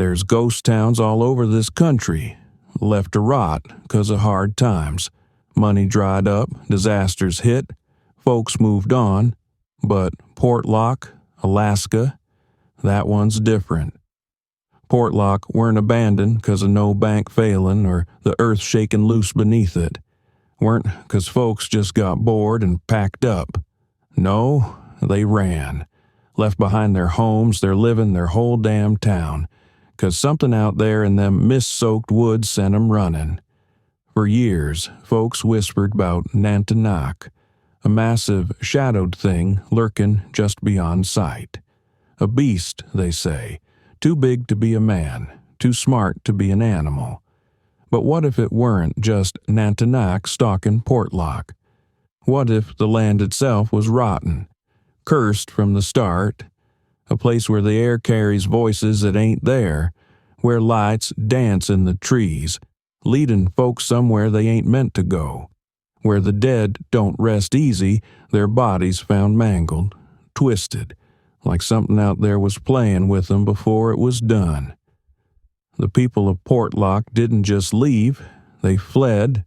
There's ghost towns all over this country, left to rot 'cause of hard times. Money dried up, disasters hit, folks moved on, but Portlock, Alaska, that one's different. Portlock weren't abandoned 'cause of no bank failing or the earth shaking loose beneath it. Weren't 'cause folks just got bored and packed up. No, they ran. Left behind their homes, their living, their whole damn town. 'Cause something out there in them mist-soaked woods sent 'em running. For years, folks whispered about Nantinaq, a massive, shadowed thing lurking just beyond sight. A beast, they say, too big to be a man, too smart to be an animal. But what if it weren't just Nantinaq stalking Portlock? What if the land itself was rotten, cursed from the start, a place where the air carries voices that ain't there, where lights dance in the trees, leading folks somewhere they ain't meant to go, where the dead don't rest easy, their bodies found mangled, twisted, like something out there was playing with them before it was done. The people of Portlock didn't just leave, they fled,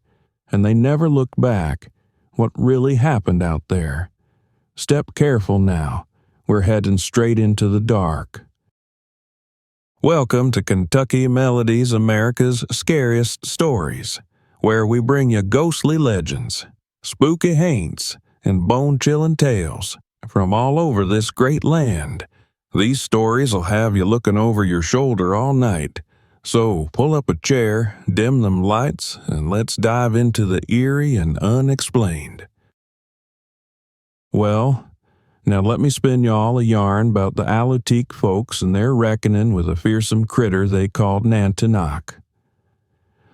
and they never looked back. What really happened out there? Step careful now. We're heading straight into the dark. Welcome to Kentucky Melodies, America's Scariest Stories, where we bring you ghostly legends, spooky haints, and bone-chilling tales from all over this great land. These stories will have you looking over your shoulder all night. So pull up a chair, dim them lights, and let's dive into the eerie and unexplained. Well, now let me spin y'all a yarn about the Alaska folks and their reckoning with a fearsome critter they called Nantinaq.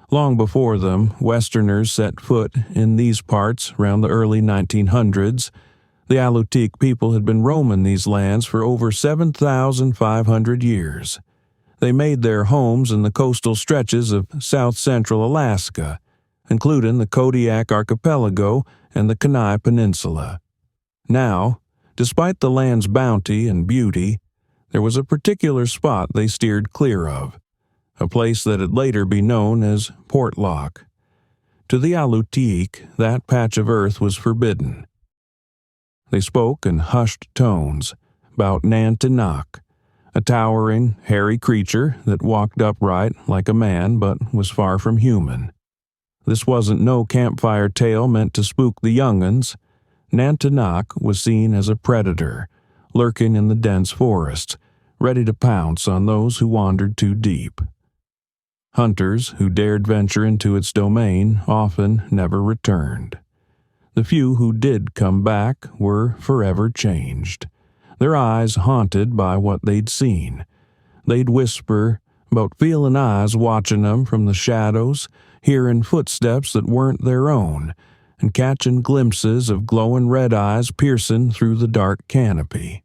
Long before them, Westerners set foot in these parts around the early 1900s. The Alaska people had been roaming these lands for over 7,500 years. They made their homes in the coastal stretches of south-central Alaska, including the Kodiak Archipelago and the Kenai Peninsula. Now, despite the land's bounty and beauty, there was a particular spot they steered clear of, a place that'd later be known as Portlock. To the Alaska, that patch of earth was forbidden. They spoke in hushed tones about Nantinaq, a towering, hairy creature that walked upright like a man but was far from human. This wasn't no campfire tale meant to spook the young'uns. Nantinaq was seen as a predator, lurking in the dense forests, ready to pounce on those who wandered too deep. Hunters who dared venture into its domain often never returned. The few who did come back were forever changed, their eyes haunted by what they'd seen. They'd whisper about feeling eyes watching them from the shadows, hearing footsteps that weren't their own, and catching glimpses of glowing red eyes piercing through the dark canopy.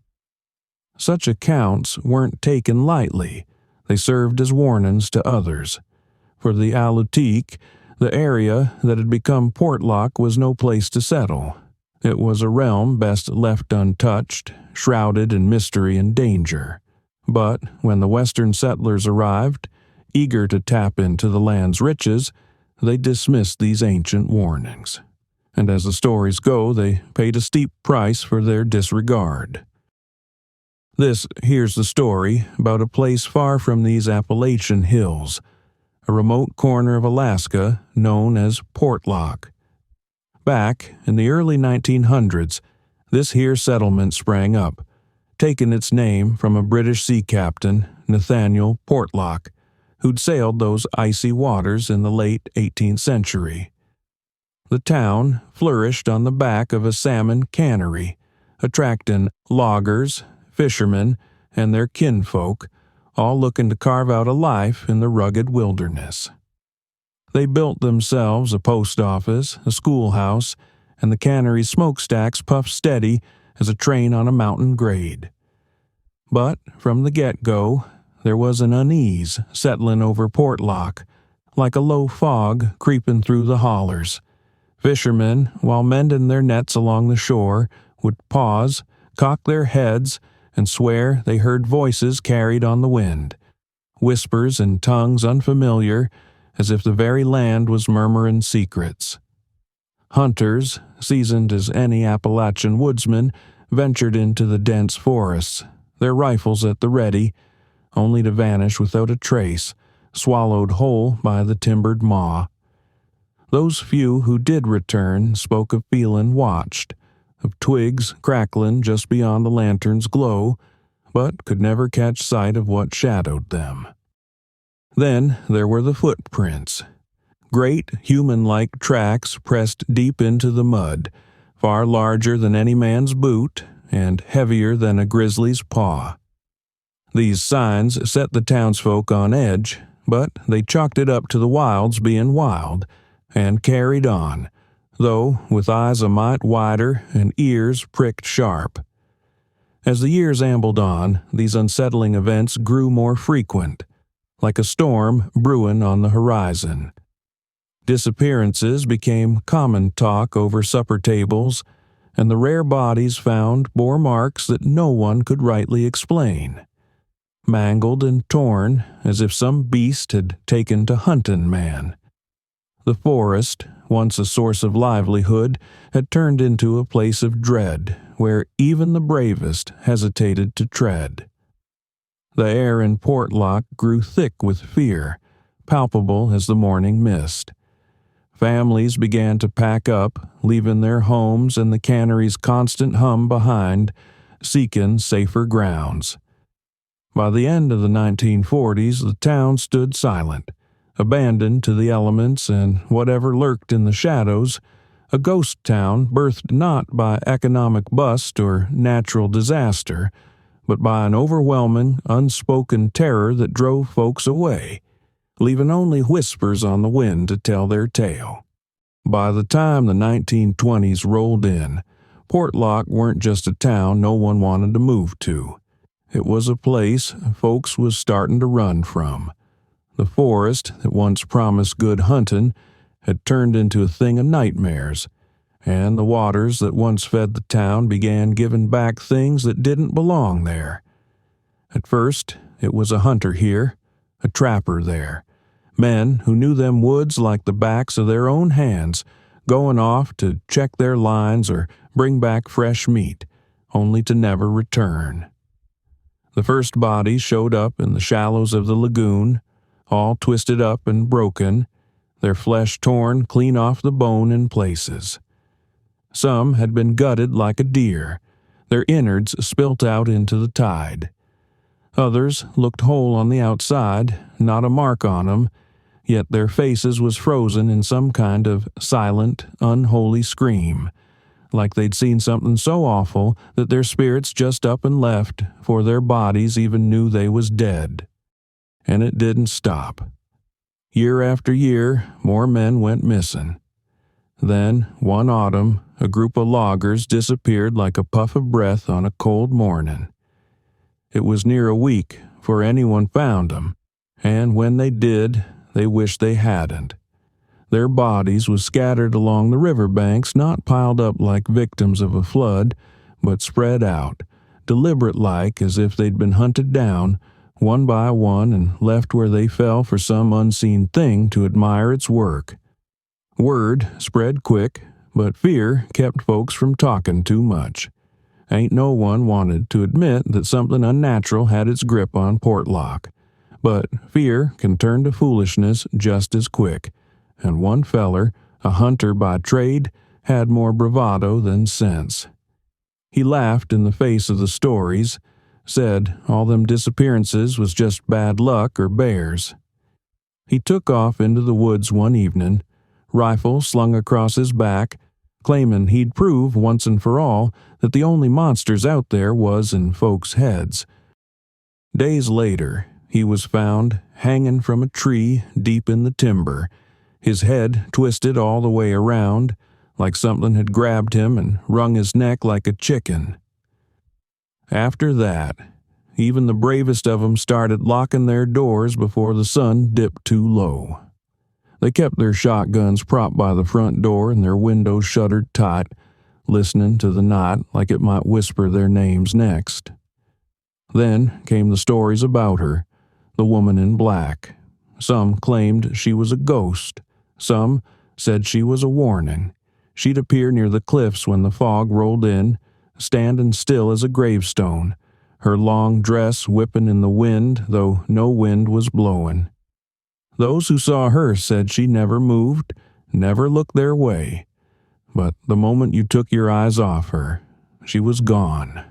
Such accounts weren't taken lightly. They served as warnings to others. For the Alaska, the area that had become Portlock was no place to settle. It was a realm best left untouched, shrouded in mystery and danger. But when the Western settlers arrived, eager to tap into the land's riches, they dismissed these ancient warnings. And as the stories go, they paid a steep price for their disregard. This here's the story about a place far from these Appalachian hills, a remote corner of Alaska known as Portlock. Back in the early 1900s, this here settlement sprang up, taking its name from a British sea captain, Nathaniel Portlock, who'd sailed those icy waters in the late 18th century. The town flourished on the back of a salmon cannery, attracting loggers, fishermen, and their kinfolk, all looking to carve out a life in the rugged wilderness. They built themselves a post office, a schoolhouse, and the cannery's smokestacks puffed steady as a train on a mountain grade. But from the get-go, there was an unease settling over Portlock, like a low fog creeping through the hollers. Fishermen, while mending their nets along the shore, would pause, cock their heads, and swear they heard voices carried on the wind. whispers in tongues unfamiliar, as if the very land was murmuring secrets. Hunters, seasoned as any Appalachian woodsman, ventured into the dense forests, their rifles at the ready, only to vanish without a trace, swallowed whole by the timbered maw. Those few who did return spoke of feeling watched, of twigs crackling just beyond the lantern's glow, but could never catch sight of what shadowed them. Then there were the footprints. Great human-like tracks pressed deep into the mud, far larger than any man's boot and heavier than a grizzly's paw. These signs set the townsfolk on edge, but they chalked it up to the wilds being wild, and carried on, though with eyes a mite wider and ears pricked sharp. As the years ambled on, these unsettling events grew more frequent, like a storm brewing on the horizon. Disappearances became common talk over supper tables, and the rare bodies found bore marks that no one could rightly explain. Mangled and torn, as if some beast had taken to hunting man. The forest, once a source of livelihood, had turned into a place of dread, where even the bravest hesitated to tread. The air in Portlock grew thick with fear, palpable as the morning mist. Families began to pack up, leaving their homes and the cannery's constant hum behind, seeking safer grounds. By the end of the 1940s, the town stood silent, abandoned to the elements and whatever lurked in the shadows, a ghost town birthed not by economic bust or natural disaster, but by an overwhelming, unspoken terror that drove folks away, leaving only whispers on the wind to tell their tale. By the time the 1920s rolled in, Portlock weren't just a town no one wanted to move to. It was a place folks was starting to run from. The forest that once promised good hunting had turned into a thing of nightmares, and the waters that once fed the town began giving back things that didn't belong there. At first, it was a hunter here, a trapper there, men who knew them woods like the backs of their own hands, going off to check their lines or bring back fresh meat, only to never return. The first bodies showed up in the shallows of the lagoon, all twisted up and broken, their flesh torn clean off the bone in places. Some had been gutted like a deer, their innards spilt out into the tide. Others looked whole on the outside, not a mark on 'em, yet their faces was frozen in some kind of silent, unholy scream, like they'd seen something so awful that their spirits just up and left, for their bodies even knew they was dead. And it didn't stop. Year after year, more men went missing. Then, one autumn, a group of loggers disappeared like a puff of breath on a cold morning. It was near a week before anyone found them, and when they did, they wished they hadn't. Their bodies was scattered along the riverbanks, not piled up like victims of a flood, but spread out, deliberate-like as if they'd been hunted down, one by one, and left where they fell for some unseen thing to admire its work. Word spread quick, but fear kept folks from talking too much. Ain't no one wanted to admit that something unnatural had its grip on Portlock, but fear can turn to foolishness just as quick, and one feller, a hunter by trade, had more bravado than sense. He laughed in the face of the stories, said all them disappearances was just bad luck or bears. He took off into the woods one evening, rifle slung across his back, claiming he'd prove once and for all that the only monsters out there was in folks' heads. Days later, he was found hanging from a tree deep in the timber, his head twisted all the way around, like something had grabbed him and wrung his neck like a chicken. After that, even the bravest of 'em started locking their doors before the sun dipped too low. They kept their shotguns propped by the front door and their windows shuttered tight, listening to the night like it might whisper their names next. Then came the stories about her, the woman in black. Some claimed she was a ghost. Some said she was a warning. She'd appear near the cliffs when the fog rolled in, standing still as a gravestone, her long dress whipping in the wind, though no wind was blowing. Those who saw her said she never moved, never looked their way. But the moment you took your eyes off her, she was gone.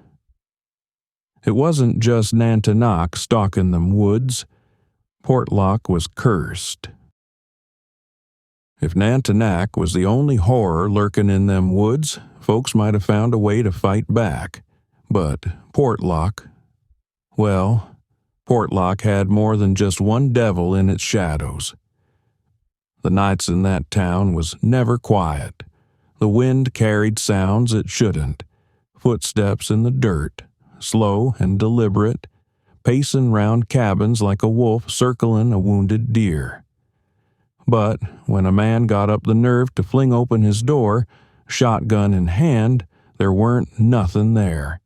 It wasn't just Nantinaq stalking them woods. Portlock was cursed. If Nantinaq was the only horror lurking in them woods, folks might have found a way to fight back. But Portlock, well, Portlock had more than just one devil in its shadows. The nights in that town was never quiet. The wind carried sounds it shouldn't. Footsteps in the dirt, slow and deliberate, pacing round cabins like a wolf circling a wounded deer. But when a man got up the nerve to fling open his door, shotgun in hand, there weren't nothing there.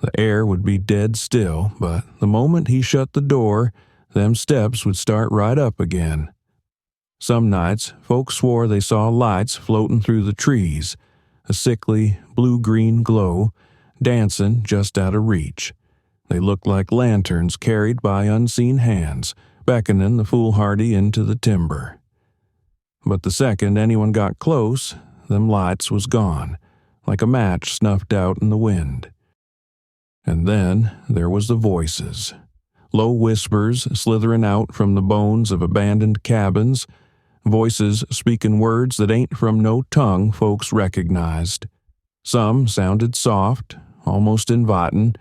The air would be dead still, but the moment he shut the door, them steps would start right up again. Some nights, folks swore they saw lights floating through the trees, a sickly blue-green glow, dancing just out of reach. They looked like lanterns carried by unseen hands, beckoning the foolhardy into the timber. But the second anyone got close, them lights was gone, like a match snuffed out in the wind. And then there was the voices, low whispers slithering out from the bones of abandoned cabins, voices speaking words that ain't from no tongue folks recognized. Some sounded soft, almost inviting,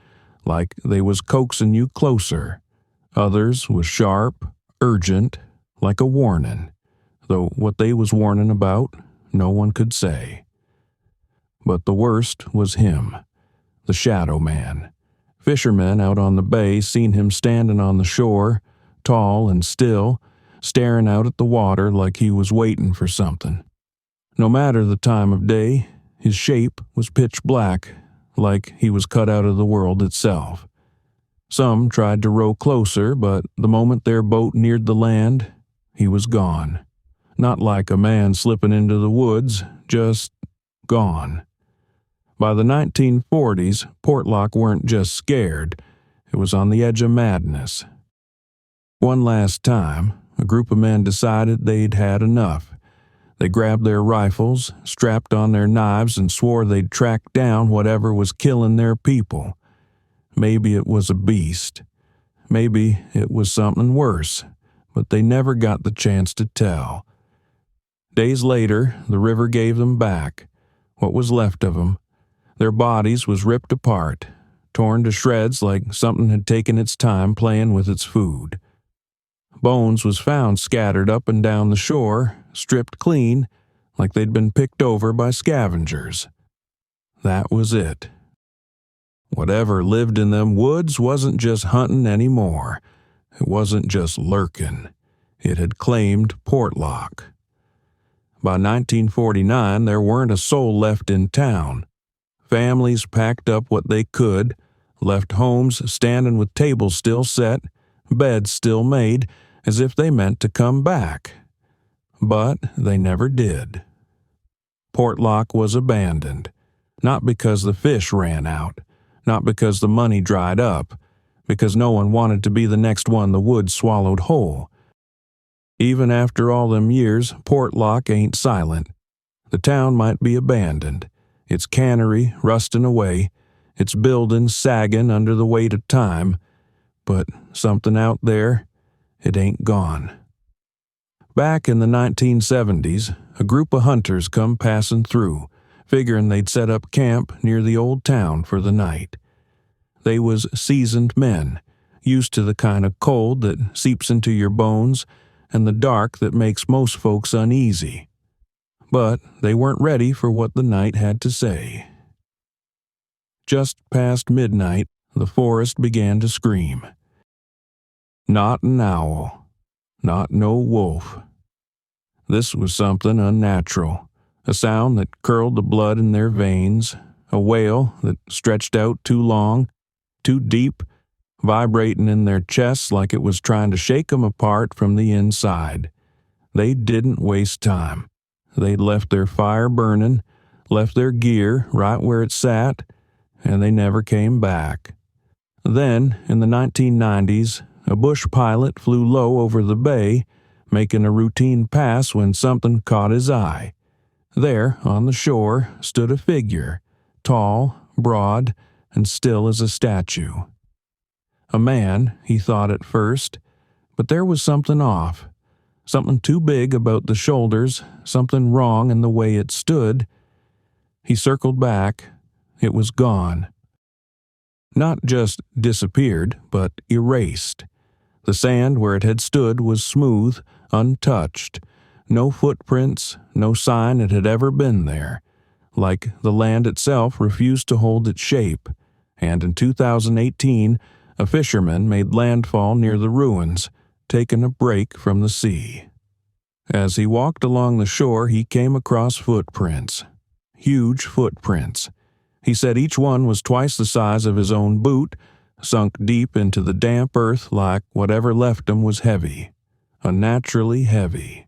like they was coaxing you closer. Others was sharp, urgent, like a warning, though what they was warning about, no one could say. But the worst was him, the shadow man. Fishermen out on the bay seen him standing on the shore, tall and still, staring out at the water like he was waiting for something. No matter the time of day, his shape was pitch black, like he was cut out of the world itself. Some tried to row closer, but the moment their boat neared the land, he was gone. Not like a man slipping into the woods, just gone. By the 1940s, Portlock weren't just scared, it was on the edge of madness. One last time, a group of men decided they'd had enough. They grabbed their rifles, strapped on their knives, and swore they'd track down whatever was killing their people. Maybe it was a beast. Maybe it was something worse, but they never got the chance to tell. Days later, the river gave them back, what was left of them. Their bodies was ripped apart, torn to shreds like something had taken its time playing with its food. Bones was found scattered up and down the shore, stripped clean, like they'd been picked over by scavengers. That was it. Whatever lived in them woods wasn't just hunting anymore. It wasn't just lurking. It had claimed Portlock. By 1949, there weren't a soul left in town. Families packed up what they could, left homes standing with tables still set, beds still made, as if they meant to come back. But they never did. Portlock was abandoned, not because the fish ran out, not because the money dried up, because no one wanted to be the next one the woods swallowed whole. Even after all them years, Portlock ain't silent. The town might be abandoned, its cannery rusting away, its buildings sagging under the weight of time, but something out there, it ain't gone. Back in the 1970s, a group of hunters come passing through, figuring they'd set up camp near the old town for the night. They was seasoned men, used to the kind of cold that seeps into your bones and the dark that makes most folks uneasy. But they weren't ready for what the night had to say. Just past midnight, the forest began to scream. Not an owl, not no wolf. This was something unnatural, a sound that curled the blood in their veins, a wail that stretched out too long, too deep, vibrating in their chests like it was trying to shake them apart from the inside. They didn't waste time. They'd left their fire burning, left their gear right where it sat, and they never came back. Then, in the 1990s, a bush pilot flew low over the bay, making a routine pass when something caught his eye. There, on the shore, stood a figure, tall, broad, and still as a statue. A man, he thought at first, but there was something off. Something too big about the shoulders, something wrong in the way it stood. He circled back. It was gone. Not just disappeared, but erased. The sand where it had stood was smooth, untouched. No footprints, no sign it had ever been there. Like the land itself refused to hold its shape. And in 2018, a fisherman made landfall near the ruins, taking a break from the sea. As he walked along the shore, he came across footprints. Huge footprints. He said each one was twice the size of his own boot, sunk deep into the damp earth like whatever left him was heavy. Unnaturally heavy.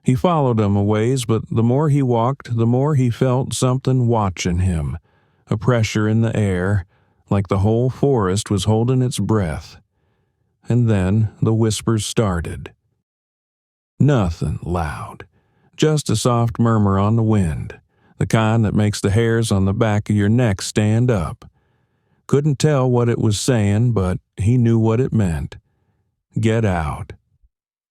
He followed him a ways, but the more he walked, the more he felt something watching him. A pressure in the air, like the whole forest was holding its breath. And then the whispers started. Nothing loud, just a soft murmur on the wind, the kind that makes the hairs on the back of your neck stand up. Couldn't tell what it was saying, but he knew what it meant. Get out.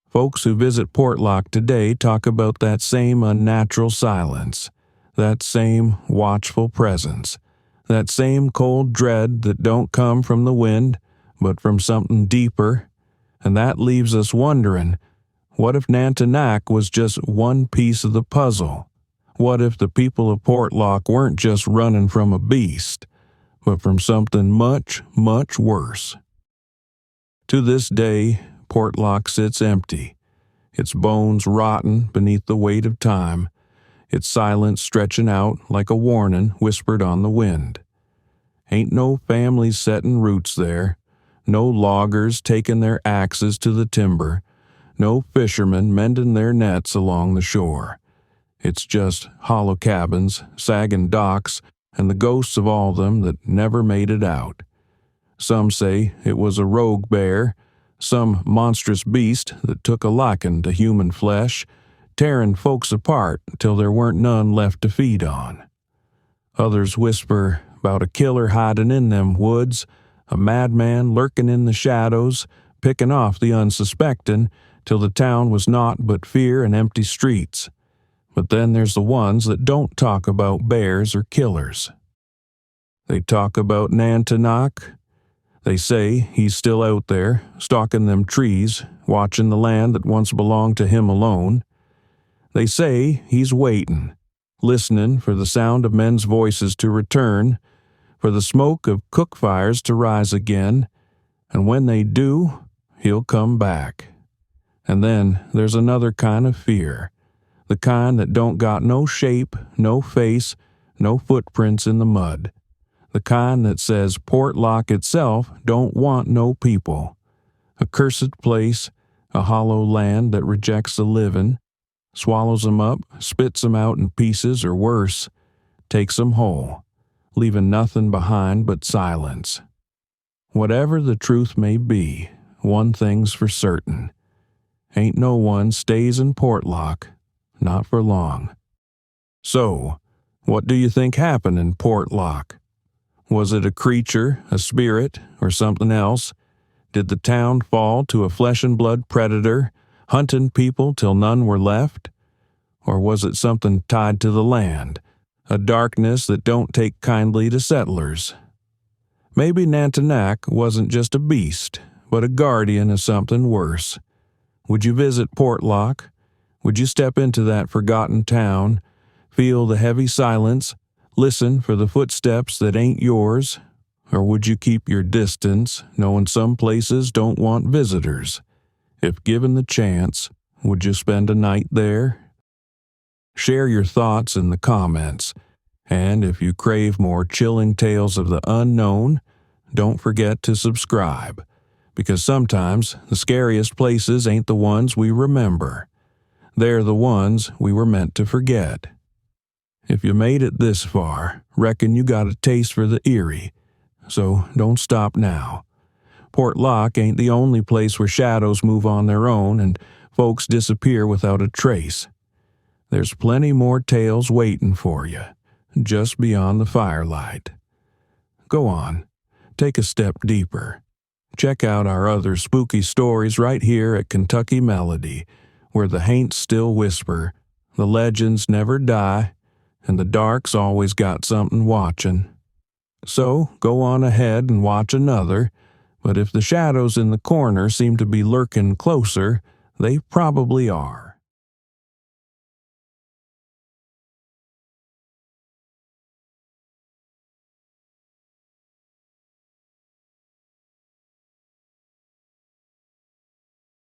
Folks who visit Portlock today talk about that same unnatural silence, that same watchful presence, that same cold dread that don't come from the wind, but from something deeper, and that leaves us wondering, what if Nantinaq was just one piece of the puzzle? What if the people of Portlock weren't just running from a beast, but from something much, much worse? To this day, Portlock sits empty, its bones rotten beneath the weight of time, its silence stretching out like a warning whispered on the wind. Ain't no families setting roots there, no loggers taking their axes to the timber, no fishermen mending their nets along the shore. It's just hollow cabins, sagging docks, and the ghosts of all them that never made it out. Some say it was a rogue bear, some monstrous beast that took a liking to human flesh, tearing folks apart till there weren't none left to feed on. Others whisper about a killer hiding in them woods, a madman lurking in the shadows, picking off the unsuspecting till the town was naught but fear and empty streets. But then there's the ones that don't talk about bears or killers. They talk about Nantinaq. They say he's still out there, stalking them trees, watching the land that once belonged to him alone. They say he's waiting, listening for the sound of men's voices to return, for the smoke of cook fires to rise again, and when they do, he'll come back. And then there's another kind of fear, the kind that don't got no shape, no face, no footprints in the mud, the kind that says Portlock itself don't want no people, a cursed place, a hollow land that rejects the living, swallows 'em up, spits 'em out in pieces or worse, takes 'em whole, leaving nothing behind but silence. Whatever the truth may be, one thing's for certain. Ain't no one stays in Portlock, not for long. So, what do you think happened in Portlock? Was it a creature, a spirit, or something else? Did the town fall to a flesh-and-blood predator, hunting people till none were left? Or was it something tied to the land, a darkness that don't take kindly to settlers? Maybe Nantinaq wasn't just a beast, but a guardian of something worse. Would you visit Portlock? Would you step into that forgotten town, feel the heavy silence, listen for the footsteps that ain't yours? Or would you keep your distance, knowing some places don't want visitors? If given the chance, would you spend a night there? Share your thoughts in the comments, and if you crave more chilling tales of the unknown, don't forget to subscribe, because sometimes the scariest places ain't the ones we remember. They're the ones we were meant to forget. If you made it this far, reckon you got a taste for the eerie, so don't stop now. Portlock ain't the only place where shadows move on their own and folks disappear without a trace. There's plenty more tales waiting for you, just beyond the firelight. Go on, take a step deeper. Check out our other spooky stories right here at Kentucky Melody, where the haints still whisper, the legends never die, and the dark's always got something watching. So go on ahead and watch another, but if the shadows in the corner seem to be lurking closer, they probably are.